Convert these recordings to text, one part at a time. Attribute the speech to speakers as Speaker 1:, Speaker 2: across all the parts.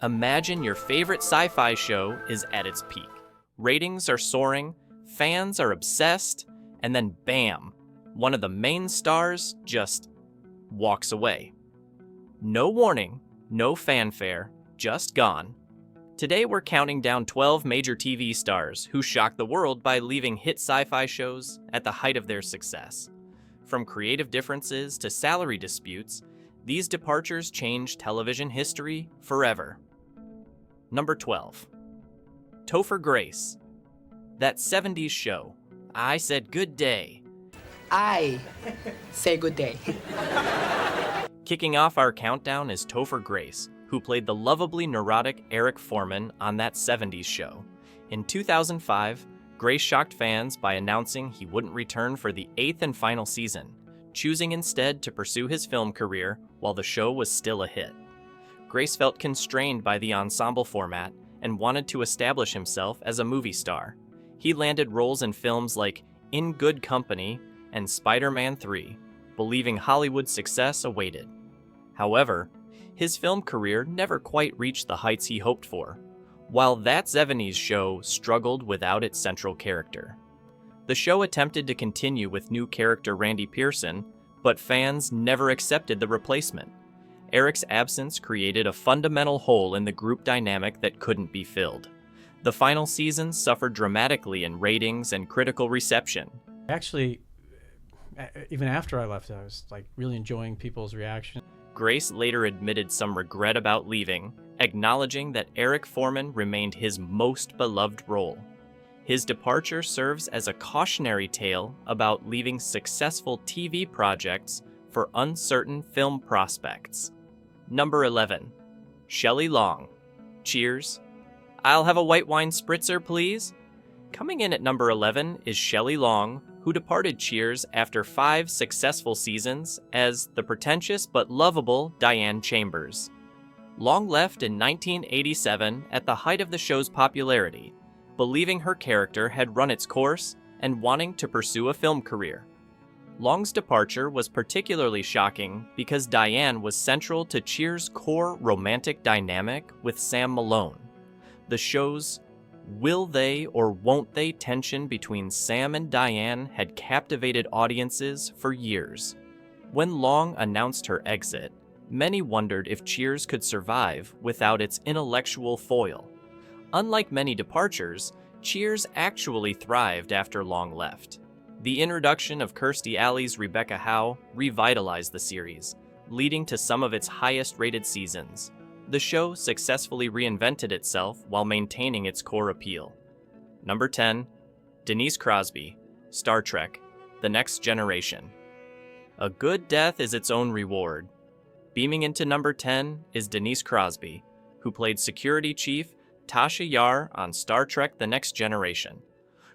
Speaker 1: Imagine your favorite sci-fi show is at its peak. Ratings are soaring, fans are obsessed, and then bam, one of the main stars just walks away. No warning, no fanfare, just gone. Today we're counting down 12 major TV stars who shocked the world by leaving hit sci-fi shows at the height of their success. From creative differences to salary disputes, these departures changed television history forever. Number 12. Topher Grace. That 70s show, I Said Good Day.
Speaker 2: I say good day.
Speaker 1: Kicking off our countdown is Topher Grace, who played the lovably neurotic Eric Foreman on that 70s show. In 2005, Grace shocked fans by announcing he wouldn't return for the 8th and final season, choosing instead to pursue his film career while the show was still a hit. Grace felt constrained by the ensemble format and wanted to establish himself as a movie star. He landed roles in films like In Good Company and Spider-Man 3, believing Hollywood success awaited. However, his film career never quite reached the heights he hoped for, while That 70s Show struggled without its central character. The show attempted to continue with new character Randy Pearson, but fans never accepted the replacement. Eric's absence created a fundamental hole in the group dynamic that couldn't be filled. The final season suffered dramatically in ratings and critical reception.
Speaker 3: Actually, even after I left, I was really enjoying people's reaction.
Speaker 1: Grace later admitted some regret about leaving, acknowledging that Eric Foreman remained his most beloved role. His departure serves as a cautionary tale about leaving successful TV projects for uncertain film prospects. Number 11. Shelley Long. Cheers. I'll have a white wine spritzer, please. Coming in at number 11 is Shelley Long, who departed Cheers after 5 successful seasons as the pretentious but lovable Diane Chambers. Long left in 1987 at the height of the show's popularity, believing her character had run its course and wanting to pursue a film career. Long's departure was particularly shocking because Diane was central to Cheers' core romantic dynamic with Sam Malone. The show's will they or won't they tension between Sam and Diane had captivated audiences for years. When Long announced her exit, many wondered if Cheers could survive without its intellectual foil. Unlike many departures, Cheers actually thrived after Long left. The introduction of Kirstie Alley's Rebecca Howe revitalized the series, leading to some of its highest-rated seasons. The show successfully reinvented itself while maintaining its core appeal. Number 10. Denise Crosby, Star Trek: The Next Generation. A good death is its own reward. Beaming into number 10 is Denise Crosby, who played Security Chief Tasha Yar on Star Trek: The Next Generation.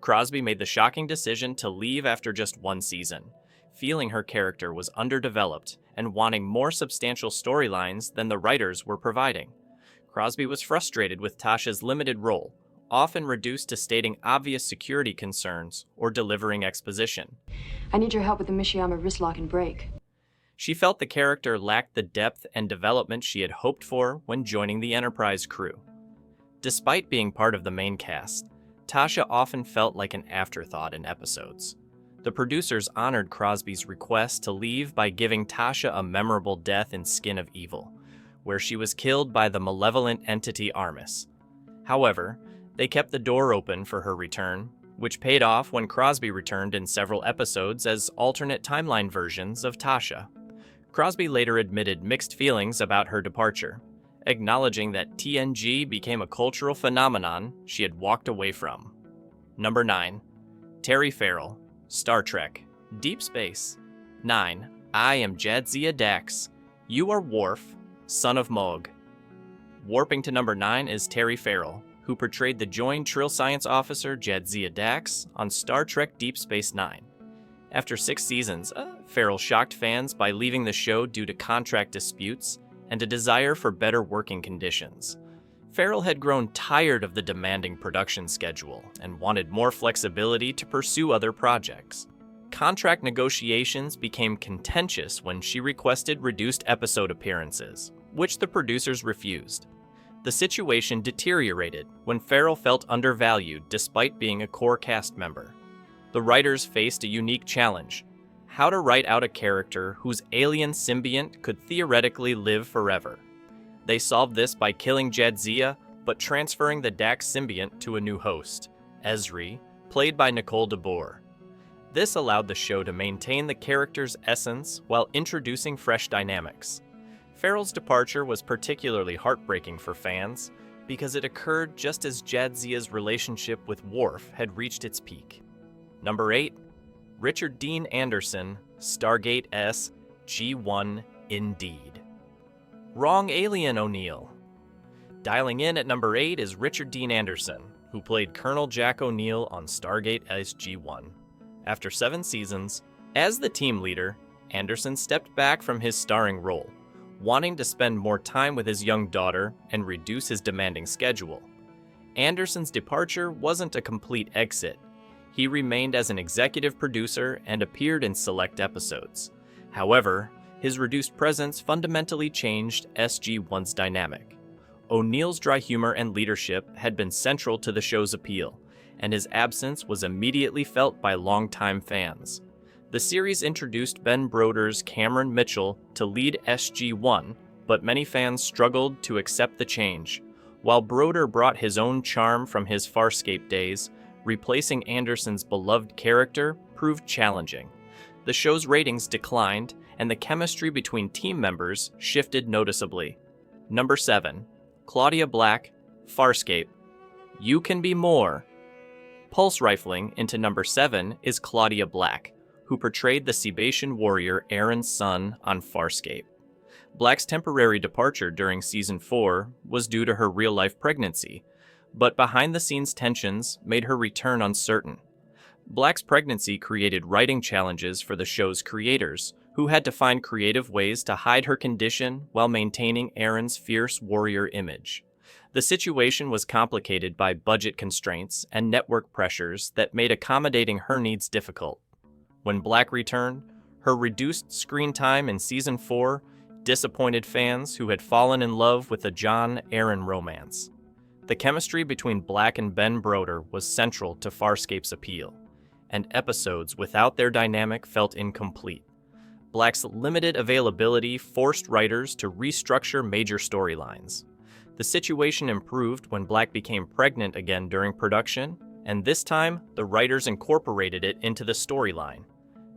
Speaker 1: Crosby made the shocking decision to leave after just 1 season, feeling her character was underdeveloped and wanting more substantial storylines than the writers were providing. Crosby was frustrated with Tasha's limited role, often reduced to stating obvious security concerns or delivering exposition.
Speaker 4: I need your help with the Mishiyama wrist lock and break.
Speaker 1: She felt the character lacked the depth and development she had hoped for when joining the Enterprise crew. Despite being part of the main cast, Tasha often felt like an afterthought in episodes. The producers honored Crosby's request to leave by giving Tasha a memorable death in Skin of Evil, where she was killed by the malevolent entity Armis. However, they kept the door open for her return, which paid off when Crosby returned in several episodes as alternate timeline versions of Tasha. Crosby later admitted mixed feelings about her departure, acknowledging that TNG became a cultural phenomenon she had walked away from. Number 9. Terry Farrell, Star Trek: Deep Space. 9. I am Jadzia Dax. You are Worf, son of Mogh. Warping to number 9 is Terry Farrell, who portrayed the joint Trill Science Officer Jadzia Dax on Star Trek: Deep Space Nine. After 6 seasons, Farrell shocked fans by leaving the show due to contract disputes and a desire for better working conditions. Farrell had grown tired of the demanding production schedule and wanted more flexibility to pursue other projects. Contract negotiations became contentious when she requested reduced episode appearances, which the producers refused. The situation deteriorated when Farrell felt undervalued despite being a core cast member. The writers faced a unique challenge: how to write out a character whose alien symbiont could theoretically live forever. They solved this by killing Jadzia, but transferring the Dax symbiont to a new host, Ezri, played by Nicole DeBoer. This allowed the show to maintain the character's essence while introducing fresh dynamics. Farrell's departure was particularly heartbreaking for fans because it occurred just as Jadzia's relationship with Worf had reached its peak. Number 8. Richard Dean Anderson, Stargate S-G1 Indeed. Wrong alien, O'Neill. Dialing in at number 8 is Richard Dean Anderson, who played Colonel Jack O'Neill on Stargate SG-1. After 7 seasons, as the team leader, Anderson stepped back from his starring role, wanting to spend more time with his young daughter and reduce his demanding schedule. Anderson's departure wasn't a complete exit. He remained as an executive producer and appeared in select episodes. However, his reduced presence fundamentally changed SG-1's dynamic. O'Neill's dry humor and leadership had been central to the show's appeal, and his absence was immediately felt by longtime fans. The series introduced Ben Broder's Cameron Mitchell to lead SG-1, but many fans struggled to accept the change. While Broder brought his own charm from his Farscape days, replacing Anderson's beloved character proved challenging. The show's ratings declined, and the chemistry between team members shifted noticeably. Number 7. Claudia Black, Farscape. You Can Be More. Pulse rifling into number 7 is Claudia Black, who portrayed the Sebacean warrior Aaron's son on Farscape. Black's temporary departure during Season 4 was due to her real-life pregnancy, but behind-the-scenes tensions made her return uncertain. Black's pregnancy created writing challenges for the show's creators, who had to find creative ways to hide her condition while maintaining Aaron's fierce warrior image. The situation was complicated by budget constraints and network pressures that made accommodating her needs difficult. When Black returned, her reduced screen time in Season 4 disappointed fans who had fallen in love with the John-Aaron romance. The chemistry between Black and Ben Broder was central to Farscape's appeal, and episodes without their dynamic felt incomplete. Black's limited availability forced writers to restructure major storylines. The situation improved when Black became pregnant again during production, and this time the writers incorporated it into the storyline.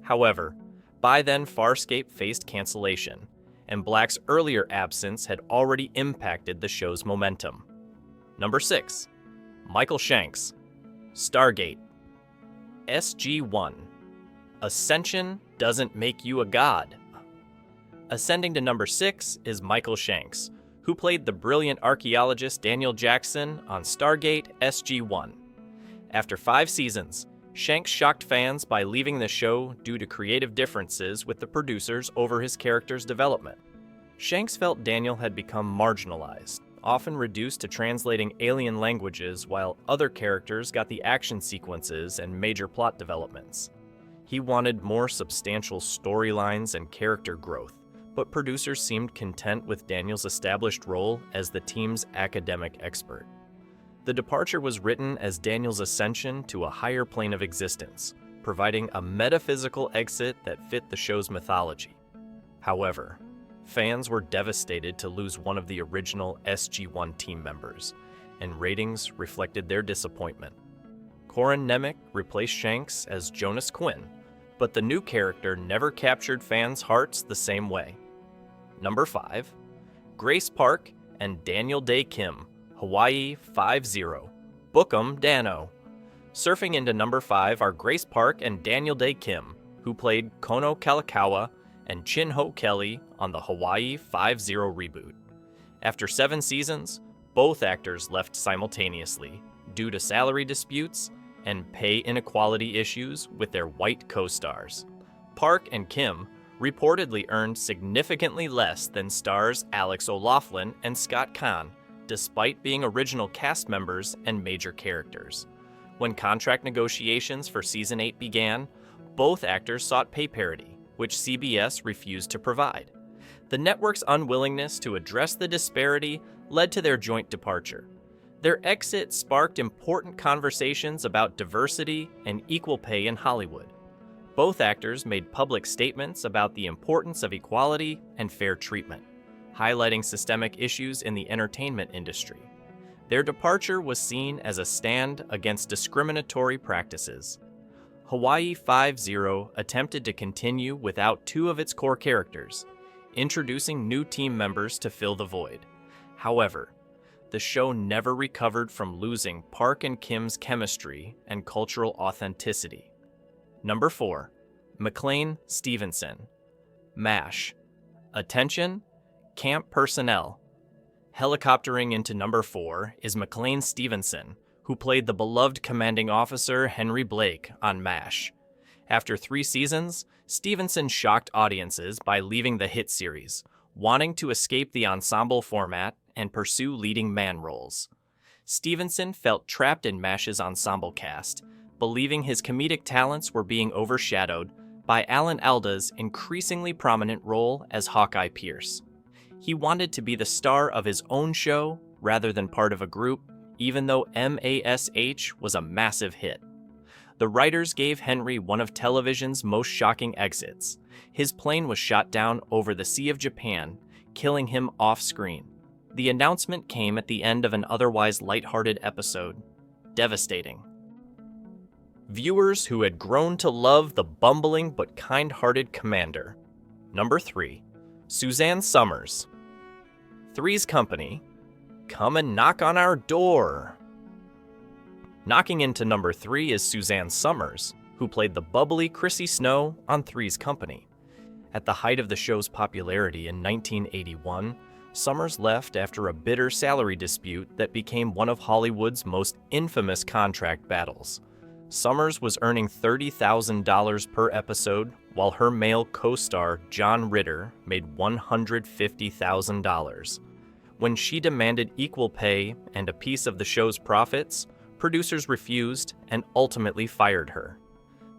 Speaker 1: However, by then Farscape faced cancellation, and Black's earlier absence had already impacted the show's momentum. Number 6. Michael Shanks, Stargate. SG-1. Ascension doesn't make you a god. Ascending to number 6 is Michael Shanks, who played the brilliant archaeologist Daniel Jackson on Stargate SG-1. After 5 seasons, Shanks shocked fans by leaving the show due to creative differences with the producers over his character's development. Shanks felt Daniel had become marginalized, often reduced to translating alien languages while other characters got the action sequences and major plot developments. He wanted more substantial storylines and character growth, but producers seemed content with Daniel's established role as the team's academic expert. The departure was written as Daniel's ascension to a higher plane of existence, providing a metaphysical exit that fit the show's mythology. However, fans were devastated to lose one of the original SG-1 team members, and ratings reflected their disappointment. Corin Nemec replaced Shanks as Jonas Quinn, but the new character never captured fans' hearts the same way. Number 5. Grace Park and Daniel Day Kim, Hawaii 5-0. Book 'em, Dano. Surfing into number 5 are Grace Park and Daniel Day Kim, who played Kono Kalakaua and Chin Ho Kelly on the Hawaii 5-0 reboot. After 7 seasons, both actors left simultaneously due to salary disputes and pay inequality issues with their white co-stars. Park and Kim reportedly earned significantly less than stars Alex O'Loughlin and Scott Caan, despite being original cast members and major characters. When contract negotiations for Season 8 began, both actors sought pay parity, which CBS refused to provide. The network's unwillingness to address the disparity led to their joint departure. Their exit sparked important conversations about diversity and equal pay in Hollywood. Both actors made public statements about the importance of equality and fair treatment, highlighting systemic issues in the entertainment industry. Their departure was seen as a stand against discriminatory practices. Hawaii 5-0 attempted to continue without two of its core characters, introducing new team members to fill the void. However, the show never recovered from losing Park and Kim's chemistry and cultural authenticity. Number 4, McLean Stevenson. MASH. Attention, camp personnel. Helicoptering into number 4 is McLean Stevenson, who played the beloved commanding officer Henry Blake on MASH. After 3 seasons, Stevenson shocked audiences by leaving the hit series, wanting to escape the ensemble format and pursue leading man roles. Stevenson felt trapped in MASH's ensemble cast, believing his comedic talents were being overshadowed by Alan Alda's increasingly prominent role as Hawkeye Pierce. He wanted to be the star of his own show rather than part of a group, even though MASH was a massive hit. The writers gave Henry one of television's most shocking exits. His plane was shot down over the Sea of Japan, killing him off-screen. The announcement came at the end of an otherwise lighthearted episode. Devastating. Viewers who had grown to love the bumbling but kind-hearted commander. Number 3, Suzanne Somers. Three's Company. Come and knock on our door. Knocking into number 3 is Suzanne Somers, who played the bubbly Chrissy Snow on Three's Company. At the height of the show's popularity in 1981, Somers left after a bitter salary dispute that became one of Hollywood's most infamous contract battles. Somers was earning $30,000 per episode, while her male co-star John Ritter made $150,000. When she demanded equal pay and a piece of the show's profits, producers refused and ultimately fired her.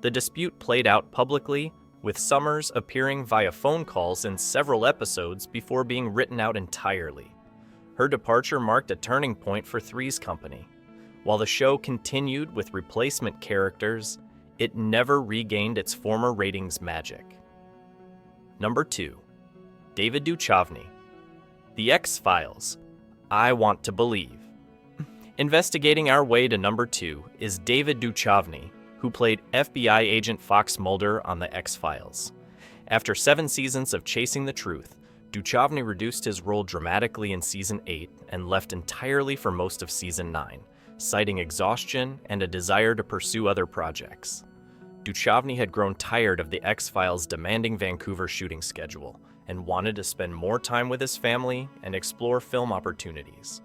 Speaker 1: The dispute played out publicly, with Somers appearing via phone calls in several episodes before being written out entirely. Her departure marked a turning point for Three's Company. While the show continued with replacement characters, it never regained its former ratings magic. Number 2, David Duchovny. The X-Files. I Want to Believe. Investigating our way to number 2 is David Duchovny, who played FBI agent Fox Mulder on The X-Files. After 7 seasons of chasing the truth, Duchovny reduced his role dramatically in Season 8 and left entirely for most of Season 9, citing exhaustion and a desire to pursue other projects. Duchovny had grown tired of The X-Files' demanding Vancouver shooting schedule and wanted to spend more time with his family and explore film opportunities.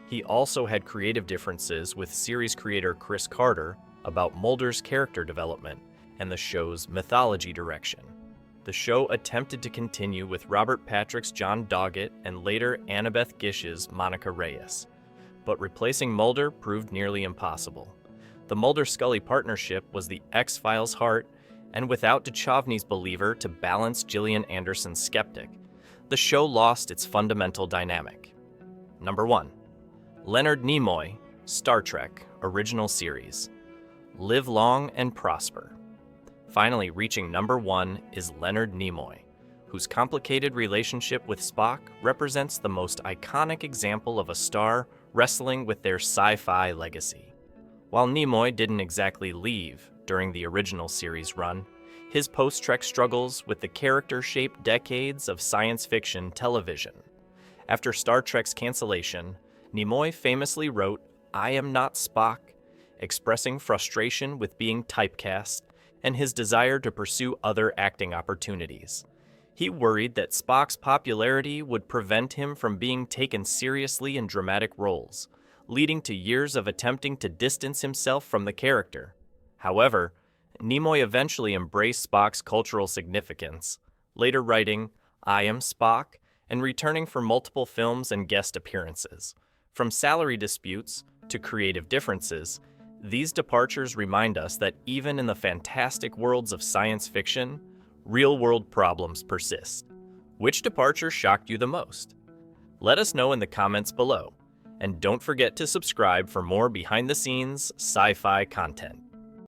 Speaker 1: He also had creative differences with series creator Chris Carter about Mulder's character development and the show's mythology direction. The show attempted to continue with Robert Patrick's John Doggett and later Annabeth Gish's Monica Reyes, but replacing Mulder proved nearly impossible. The Mulder-Scully partnership was the X-Files' heart, and without Duchovny's believer to balance Gillian Anderson's skeptic, the show lost its fundamental dynamic. Number 1, Leonard Nimoy, Star Trek Original Series. Live long and prosper. Finally reaching number 1 is Leonard Nimoy, whose complicated relationship with Spock represents the most iconic example of a star wrestling with their sci-fi legacy. While Nimoy didn't exactly leave during the original series run, his post-Trek struggles with the character shaped decades of science fiction television. After Star Trek's cancellation, Nimoy famously wrote, "I am not Spock," expressing frustration with being typecast and his desire to pursue other acting opportunities. He worried that Spock's popularity would prevent him from being taken seriously in dramatic roles, leading to years of attempting to distance himself from the character. However, Nimoy eventually embraced Spock's cultural significance, later writing, "I am Spock," and returning for multiple films and guest appearances. From salary disputes to creative differences, these departures remind us that even in the fantastic worlds of science fiction, real-world problems persist. Which departure shocked you the most? Let us know in the comments below. And don't forget to subscribe for more behind-the-scenes sci-fi content.